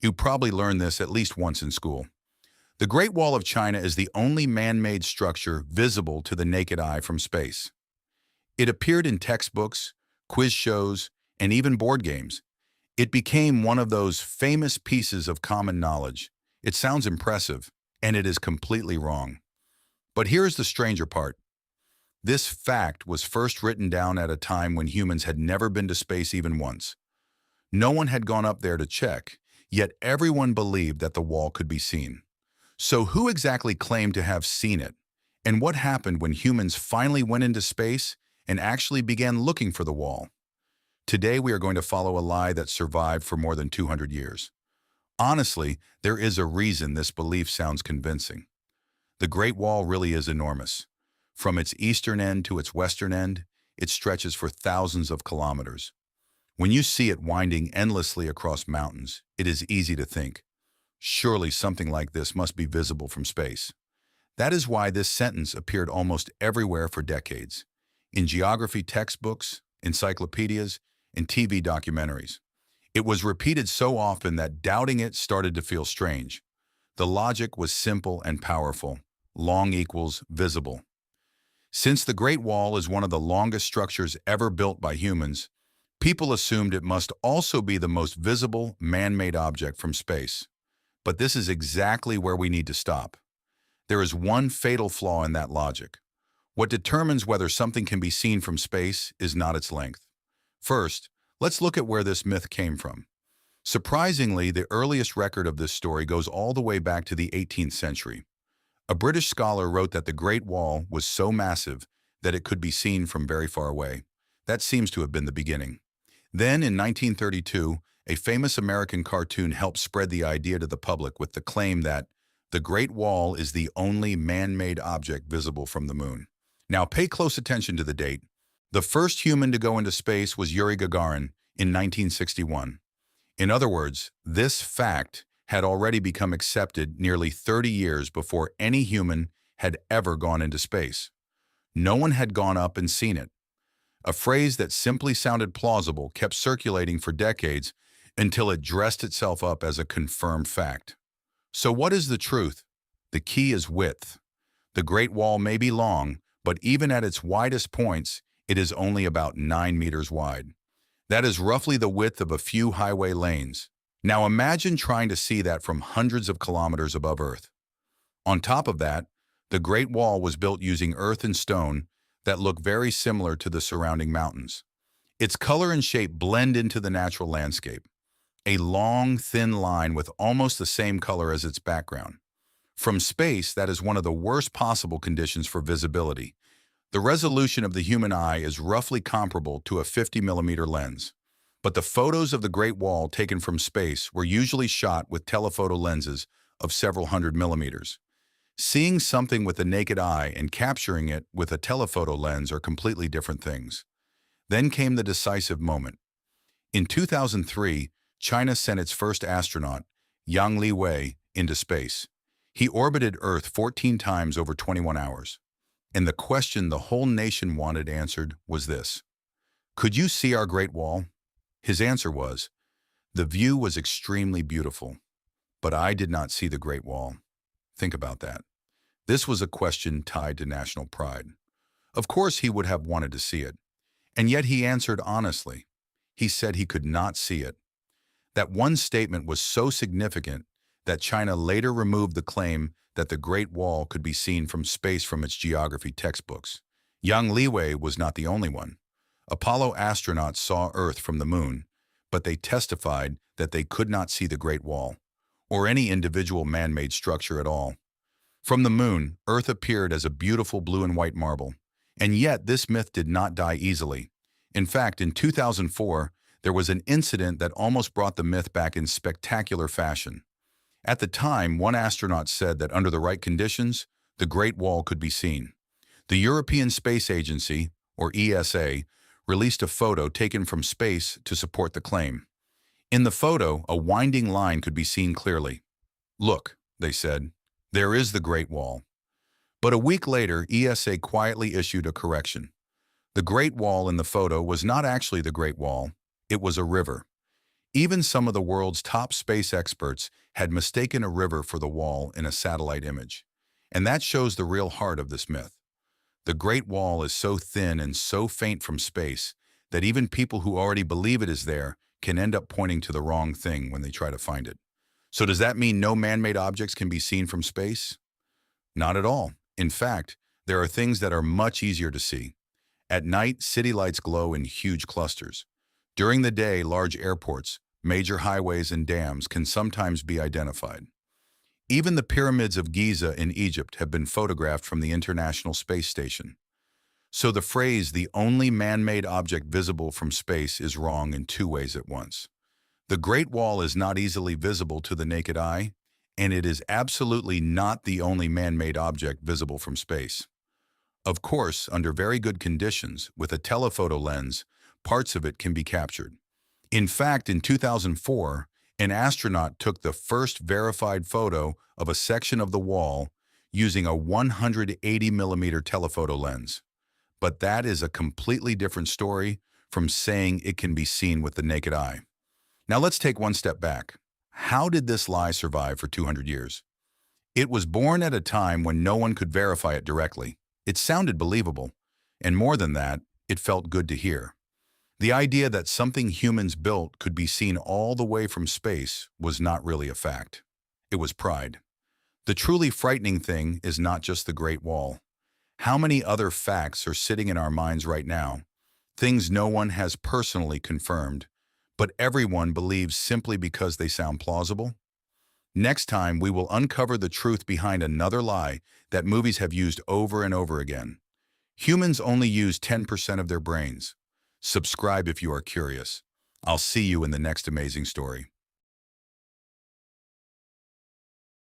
You probably learned this at least once in school. The Great Wall of China is the only man-made structure visible to the naked eye from space. It appeared in textbooks, quiz shows, and even board games. It became one of those famous pieces of common knowledge. It sounds impressive, and it is completely wrong. But here's the stranger part. This fact was first written down at a time when humans had never been to space even once. No one had gone up there to check, yet everyone believed that the wall could be seen. So who exactly claimed to have seen it? And what happened when humans finally went into space and actually began looking for the wall? Today we are going to follow a lie that survived for more than 200 years. Honestly, there is a reason this belief sounds convincing. The Great Wall really is enormous. From its eastern end to its western end, it stretches for thousands of kilometers. When you see it winding endlessly across mountains, it is easy to think, surely something like this must be visible from space. That is why this sentence appeared almost everywhere for decades, in geography textbooks, encyclopedias, and TV documentaries. It was repeated so often that doubting it started to feel strange. The logic was simple and powerful. Long equals visible. Since the Great Wall is one of the longest structures ever built by humans, people assumed it must also be the most visible man-made object from space. But this is exactly where we need to stop. There is one fatal flaw in that logic. What determines whether something can be seen from space is not its length. First, let's look at where this myth came from. Surprisingly, the earliest record of this story goes all the way back to the 18th century. A British scholar wrote that the Great Wall was so massive that it could be seen from very far away. That seems to have been the beginning. Then, in 1932, a famous American cartoon helped spread the idea to the public with the claim that the Great Wall is the only man-made object visible from the moon. Now, pay close attention to the date. The first human to go into space was Yuri Gagarin in 1961. In other words, this fact had already become accepted nearly 30 years before any human had ever gone into space. No one had gone up and seen it. A phrase that simply sounded plausible kept circulating for decades until it dressed itself up as a confirmed fact. So what is the truth? The key is width. The Great Wall may be long, but even at its widest points, it is only about 9 meters wide. That is roughly the width of a few highway lanes. Now imagine trying to see that from hundreds of kilometers above Earth. On top of that, the Great Wall was built using earth and stone that look very similar to the surrounding mountains. Its color and shape blend into the natural landscape. A long, thin line with almost the same color as its background. From space, that is one of the worst possible conditions for visibility. The resolution of the human eye is roughly comparable to a 50-millimeter lens. But the photos of the Great Wall taken from space were usually shot with telephoto lenses of several hundred millimeters. Seeing something with the naked eye and capturing it with a telephoto lens are completely different things. Then came the decisive moment. In 2003, China sent its first astronaut, Yang Liwei, into space. He orbited Earth 14 times over 21 hours. And the question the whole nation wanted answered was this: could you see our Great Wall? His answer was, the view was extremely beautiful, but I did not see the Great Wall. Think about that. This was a question tied to national pride. Of course he would have wanted to see it, and yet he answered honestly. He said he could not see it. That one statement was so significant that China later removed the claim that the Great Wall could be seen from space from its geography textbooks. Yang Liwei was not the only one. Apollo astronauts saw Earth from the moon, but they testified that they could not see the Great Wall, or any individual man-made structure at all. From the moon, Earth appeared as a beautiful blue and white marble, and yet this myth did not die easily. In fact, in 2004, there was an incident that almost brought the myth back in spectacular fashion. At the time, one astronaut said that under the right conditions, the Great Wall could be seen. The European Space Agency, or ESA, released a photo taken from space to support the claim. In the photo, a winding line could be seen clearly. Look, they said, there is the Great Wall. But a week later, ESA quietly issued a correction. The Great Wall in the photo was not actually the Great Wall, it was a river. Even some of the world's top space experts had mistaken a river for the wall in a satellite image. And that shows the real heart of this myth. The Great Wall is so thin and so faint from space that even people who already believe it is there can end up pointing to the wrong thing when they try to find it. So does that mean no man-made objects can be seen from space? Not at all. In fact, there are things that are much easier to see. At night, city lights glow in huge clusters. During the day, large airports, major highways, and dams can sometimes be identified. Even the pyramids of Giza in Egypt have been photographed from the International Space Station. So the phrase, the only man-made object visible from space, is wrong in two ways at once. The Great Wall is not easily visible to the naked eye, and it is absolutely not the only man-made object visible from space. Of course, under very good conditions, with a telephoto lens, parts of it can be captured. In fact, in 2004, an astronaut took the first verified photo of a section of the wall using a 180mm telephoto lens. But that is a completely different story from saying it can be seen with the naked eye. Now let's take one step back. How did this lie survive for 200 years? It was born at a time when no one could verify it directly. It sounded believable, and more than that, it felt good to hear. The idea that something humans built could be seen all the way from space was not really a fact. It was pride. The truly frightening thing is not just the Great Wall. How many other facts are sitting in our minds right now? Things no one has personally confirmed, but everyone believes simply because they sound plausible? Next time, we will uncover the truth behind another lie that movies have used over and over again. Humans only use 10% of their brains. Subscribe if you are curious. I'll see you in the next amazing story.